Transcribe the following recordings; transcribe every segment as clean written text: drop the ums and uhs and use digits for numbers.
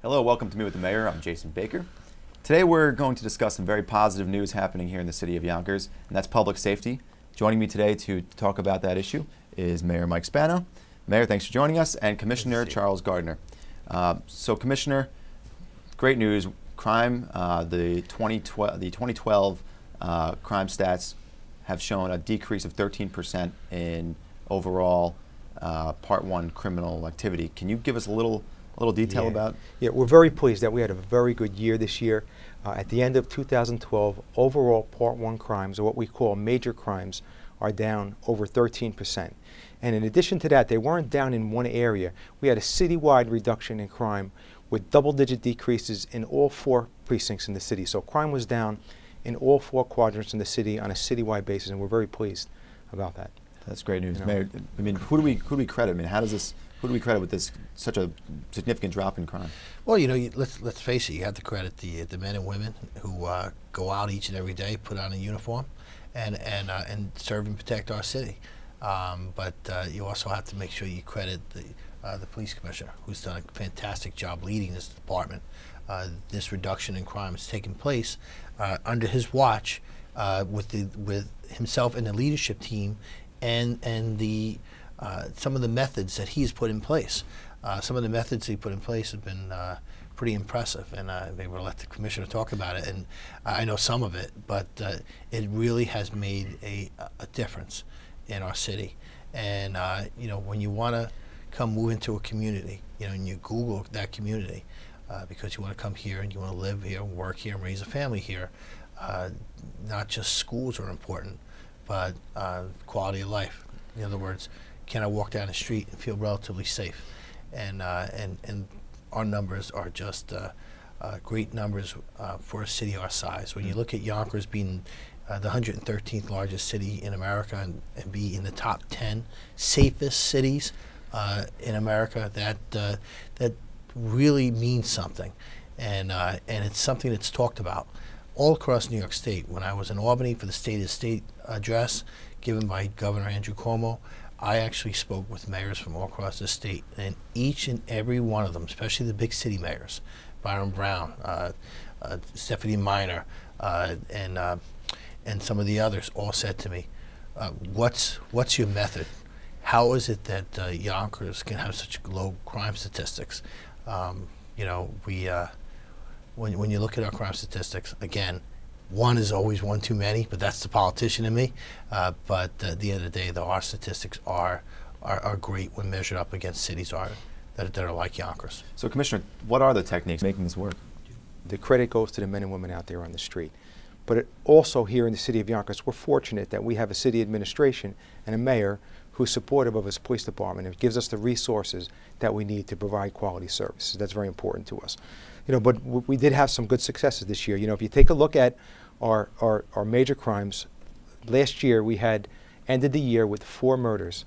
Hello, welcome to Meet with the Mayor. I'm Jason Baker. Today we're going to discuss some very positive news happening here in the city of Yonkers, and that's public safety. Joining me today to talk about that issue is Mayor Mike Spano. Mayor, thanks for joining us, and Commissioner Charles Gardner. So Commissioner, great news. Crime, the 2012 crime stats have shown a decrease of 13% in overall Part 1 criminal activity. Can you give us a little detail about? Yeah, we're very pleased that we had a very good year this year. At the end of 2012, overall Part 1 crimes, or what we call major crimes, are down over 13%. And in addition to that, they weren't down in one area. We had a citywide reduction in crime with double-digit decreases in all 4 precincts in the city. So crime was down in all 4 quadrants in the city on a citywide basis, and we're very pleased about that. That's great news, Mayor. I mean, who do we credit? I mean, who do we credit with this such a significant drop in crime? Well, you know, let's face it. You have to credit the men and women who go out each and every day, put on a uniform, and serve and protect our city. But you also have to make sure you credit the police commissioner, who's done a fantastic job leading this department. This reduction in crime has taken place under his watch, with himself and the leadership team, and some of the methods that he's put in place. Some of the methods he put in place have been pretty impressive, and maybe we'll let the commissioner talk about it. And I know some of it, but it really has made a difference in our city. And you know, when you want to come move into a community, you know, and you Google that community because you want to come here and you want to live here, work here, and raise a family here, not just schools are important, but quality of life. In other words, can I walk down the street and feel relatively safe? And our numbers are just great numbers for a city our size. When you look at Yonkers being the 113th largest city in America and be in the top 10 safest cities in America, that really means something, and it's something that's talked about all across New York State. When I was in Albany for the State of the State address given by Governor Andrew Cuomo, I actually spoke with mayors from all across the state, and each and every one of them, especially the big city mayors, Byron Brown, Stephanie Minor, and some of the others, all said to me, "What's your method? How is it that Yonkers can have such low crime statistics?" You know, when you look at our crime statistics, again, one is always one too many, but that's the politician in me. But at the end of the day, our statistics are great when measured up against cities that are like Yonkers. So, Commissioner, what are the techniques making this work? The credit goes to the men and women out there on the street. But also here in the city of Yonkers, we're fortunate that we have a city administration and a mayor who's supportive of his police department. It gives us the resources that we need to provide quality services. That's very important to us. You know, but we did have some good successes this year. You know, if you take a look at our major crimes, last year we had ended the year with 4 murders.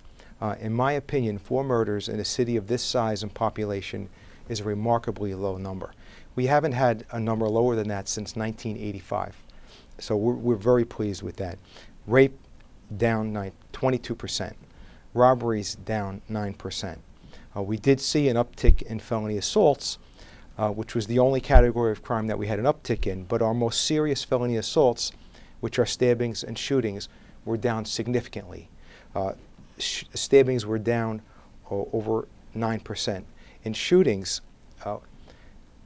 In my opinion, 4 murders in a city of this size and population is a remarkably low number. We haven't had a number lower than that since 1985. So we're very pleased with that. Rape down 22%. Robberies down 9%. We did see an uptick in felony assaults, which was the only category of crime that we had an uptick in, but our most serious felony assaults, which are stabbings and shootings, were down significantly. Stabbings were down over 9%. In shootings,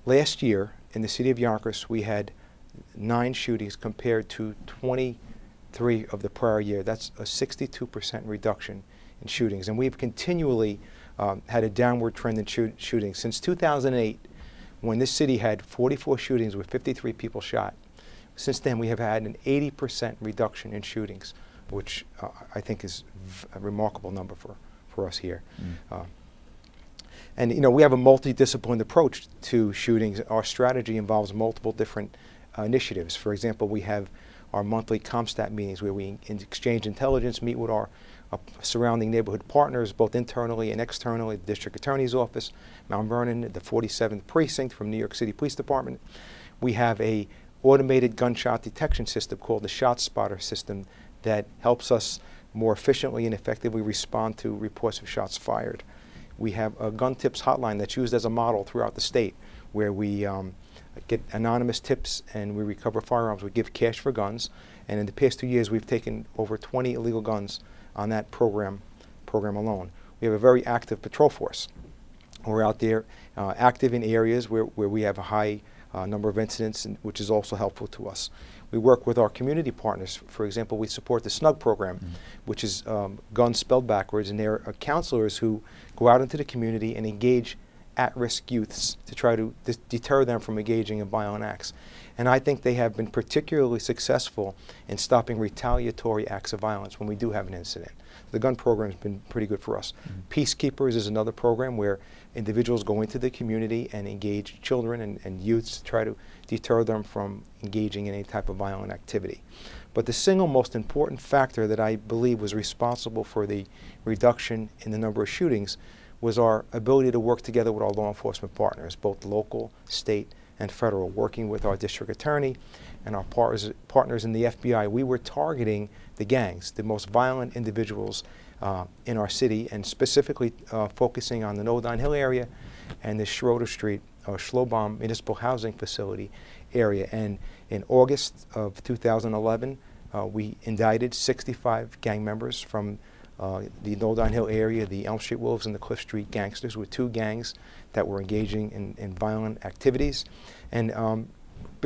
last year in the city of Yonkers, we had 9 shootings compared to 23 of the prior year. That's a 62% reduction in shootings. And we've continually had a downward trend in shootings. Since 2008, when this city had 44 shootings with 53 people shot, since then we have had an 80% reduction in shootings, which I think is a remarkable number for us here. And you know, we have a multidisciplined approach to shootings. Our strategy involves multiple different initiatives. For example, we have our monthly ComStat meetings where we exchange intelligence, meet with our surrounding neighborhood partners, both internally and externally, the District Attorney's Office, Mount Vernon, the 47th Precinct from New York City Police Department. We have a automated gunshot detection system called the ShotSpotter system that helps us more efficiently and effectively respond to reports of shots fired. We have a gun tips hotline that's used as a model throughout the state, where we get anonymous tips and we recover firearms. We give cash for guns, and in the past 2 years we've taken over 20 illegal guns on that program alone. We have a very active patrol force. We're out there active in areas where we have a high number of incidents, which is also helpful to us. We work with our community partners. For example, we support the SNUG program, which is guns spelled backwards, and there are counselors who go out into the community and engage at-risk youths to try to deter them from engaging in violent acts. And I think they have been particularly successful in stopping retaliatory acts of violence when we do have an incident. The gun program has been pretty good for us. Peacekeepers is another program where individuals go into the community and engage children and youths to try to deter them from engaging in any type of violent activity. But the single most important factor that I believe was responsible for the reduction in the number of shootings was our ability to work together with our law enforcement partners, both local, state, and federal, working with our district attorney and our partners in the FBI. We were targeting the gangs, the most violent individuals in our city, and specifically focusing on the Nodine Hill area and the Schroeder Street or Schlobaum Municipal Housing Facility area. And in August of 2011, we indicted 65 gang members from the Nodine Hill area, the Elm Street Wolves and the Cliff Street Gangsters, with 2 gangs that were engaging in violent activities, and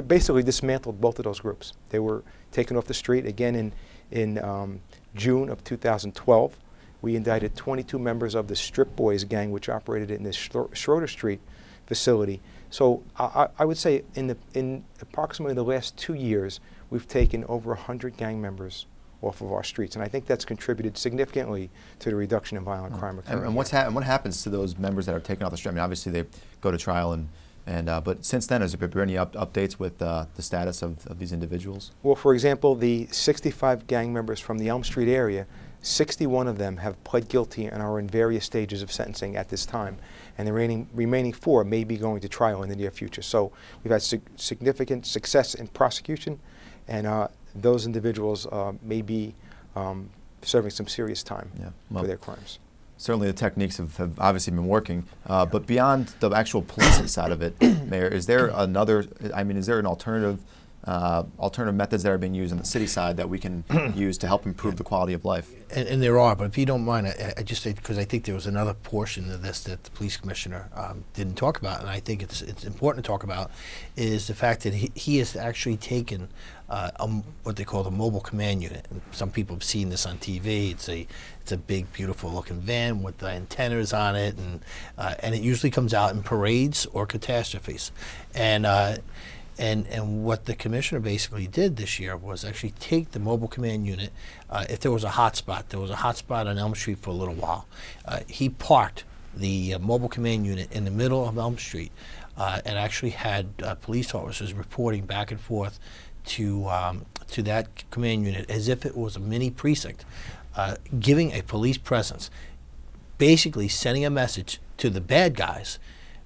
basically dismantled both of those groups. They were taken off the street. Again, in June of 2012, we indicted 22 members of the Strip Boys gang, which operated in this Schroeder Street facility. So I would say in approximately the last 2 years, we've taken over 100 gang members off of our streets, and I think that's contributed significantly to the reduction in violent crime occurring. And what happens to those members that are taken off the street? I mean, obviously they go to trial, but since then, has there been any updates with the status of these individuals? Well, for example, the 65 gang members from the Elm Street area, 61 of them have pled guilty and are in various stages of sentencing at this time, and the remaining 4 may be going to trial in the near future. So we've had significant success in prosecution, and those individuals may be serving some serious time for their crimes. Certainly the techniques have obviously been working, but beyond the actual policing side of it, Mayor, is there is there an alternative methods that are being used on the city side that we can use to help improve the quality of life? And there are, but if you don't mind, I just say, because I think there was another portion of this that the police commissioner didn't talk about, and I think it's important to talk about, is the fact that he has actually taken what they call the mobile command unit. And some people have seen this on TV. It's a big, beautiful looking van with the antennas on it, and it usually comes out in parades or catastrophes. And what the commissioner basically did this year was actually take the mobile command unit. If there was a hot spot on Elm Street for a little while, he parked the mobile command unit in the middle of Elm Street and actually had police officers reporting back and forth to that command unit as if it was a mini precinct, giving a police presence, basically sending a message to the bad guys: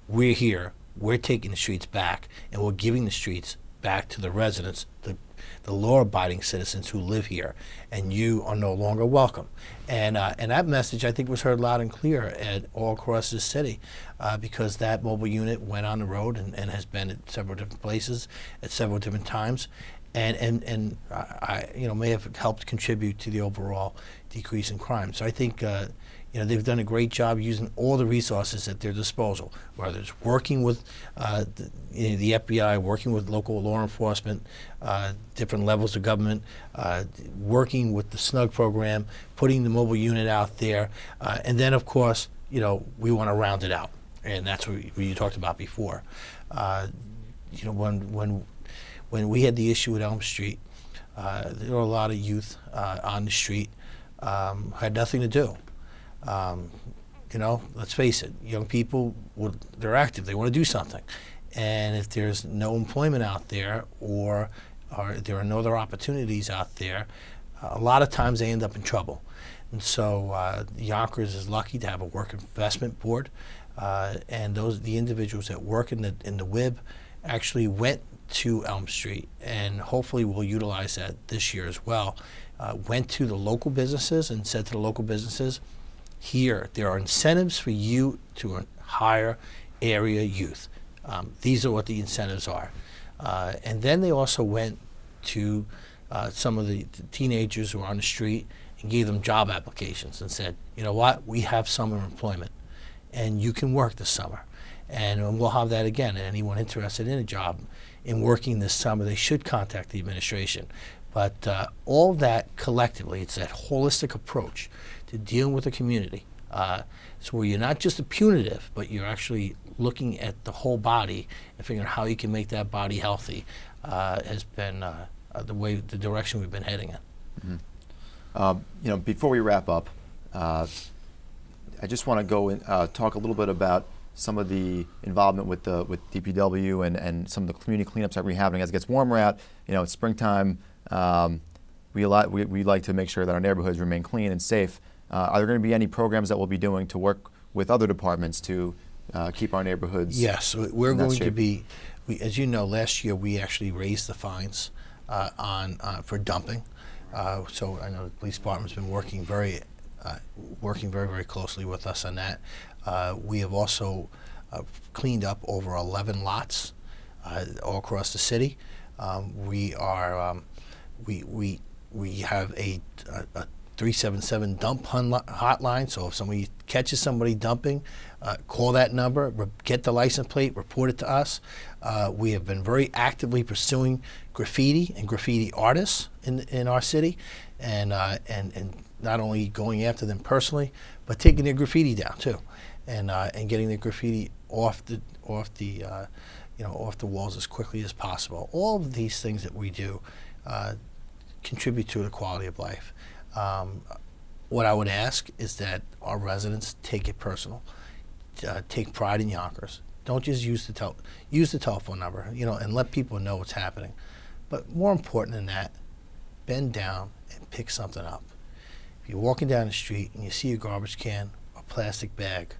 we're here. We're taking the streets back, and we're giving the streets back to the residents, the law-abiding citizens who live here, and you are no longer welcome. And that message, I think, was heard loud and clear all across the city, because that mobile unit went on the road and has been at several different places at several different times, and may have helped contribute to the overall decrease in crime. So I think they've done a great job using all the resources at their disposal, whether it's working with the FBI, working with local law enforcement, different levels of government, working with the SNUG program, putting the mobile unit out there, and then of course, we want to round it out, and that's what you talked about before. When we had the issue at Elm Street, there were a lot of youth on the street had nothing to do. Let's face it, young people, they're active, they want to do something. And if there's no employment out there, or there are no other opportunities out there, a lot of times they end up in trouble. And so Yonkers is lucky to have a work investment board, and the individuals that work in the WIB actually went to Elm Street, and hopefully we'll utilize that this year as well. Went to the local businesses and said to the local businesses, here, there are incentives for you to hire area youth. These are what the incentives are. And then they also went to some of the teenagers who were on the street and gave them job applications and said, you know what, we have summer employment and you can work this summer. And we'll have that again. And anyone interested in a job in working this summer, they should contact the administration. But all that collectively, it's that holistic approach to dealing with the community. So where you're not just a punitive, but you're actually looking at the whole body and figuring out how you can make that body healthy has been the direction we've been heading in. Mm-hmm. Before we wrap up, I just want to go and talk a little bit about some of the involvement with DPW and some of the community cleanups that we're having as it gets warmer out. It's springtime. We like to make sure that our neighborhoods remain clean and safe. Are there going to be any programs that we'll be doing to work with other departments to keep our neighborhoods? Yes, we're going to be. As you know, last year we actually raised the fines for dumping. So I know the police department's been working very, very closely with us on that. We have also cleaned up over 11 lots all across the city. We have a 377 dump hotline, so if somebody catches somebody dumping, call that number, get the license plate, report it to us. We have been very actively pursuing graffiti and graffiti artists in our city, and not only going after them personally, but taking their graffiti down too, and getting their graffiti off the walls as quickly as possible. All of these things that we do contribute to the quality of life. What I would ask is that our residents take it personal, take pride in Yonkers. Don't just use the telephone number, and let people know what's happening. But more important than that, bend down and pick something up. If you're walking down the street and you see a garbage can or plastic bag,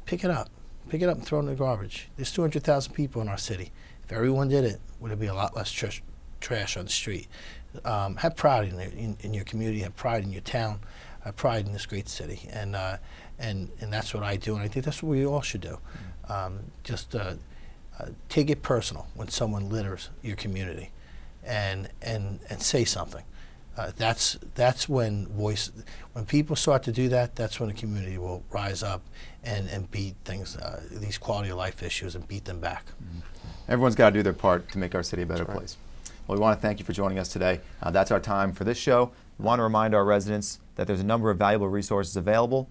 pick it up. Pick it up and throw it in the garbage. There's 200,000 people in our city. If everyone did it, would it be a lot less trash on the street? Have pride in your community. Have pride in your town. Have pride in this great city, and that's what I do, and I think that's what we all should do. Just take it personal when someone litters your community, and say something. That's when people start to do that. That's when the community will rise up and beat these quality of life issues, and beat them back. Mm-hmm. Everyone's got to do their part to make our city a better place. Well, we want to thank you for joining us today. That's our time for this show. We want to remind our residents that there's a number of valuable resources available.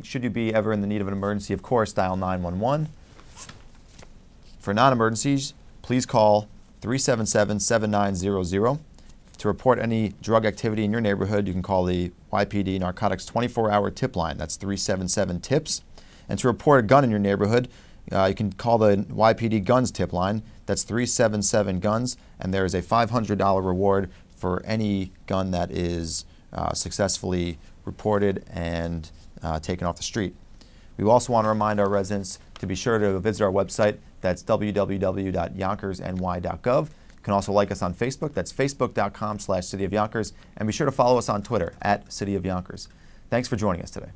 Should you be ever in the need of an emergency, of course, dial 911. For non-emergencies, please call 377-7900. To report any drug activity in your neighborhood, you can call the Y.P.D. Narcotics 24-hour tip line. That's 377-TIPS. And to report a gun in your neighborhood, you can call the Y.P.D. Guns tip line. That's 377-GUNS, and there is a $500 reward for any gun that is successfully reported and taken off the street. We also want to remind our residents to be sure to visit our website. That's www.yonkersny.gov. You can also like us on Facebook. That's facebook.com/City of Yonkers. And be sure to follow us on Twitter @City of Yonkers. Thanks for joining us today.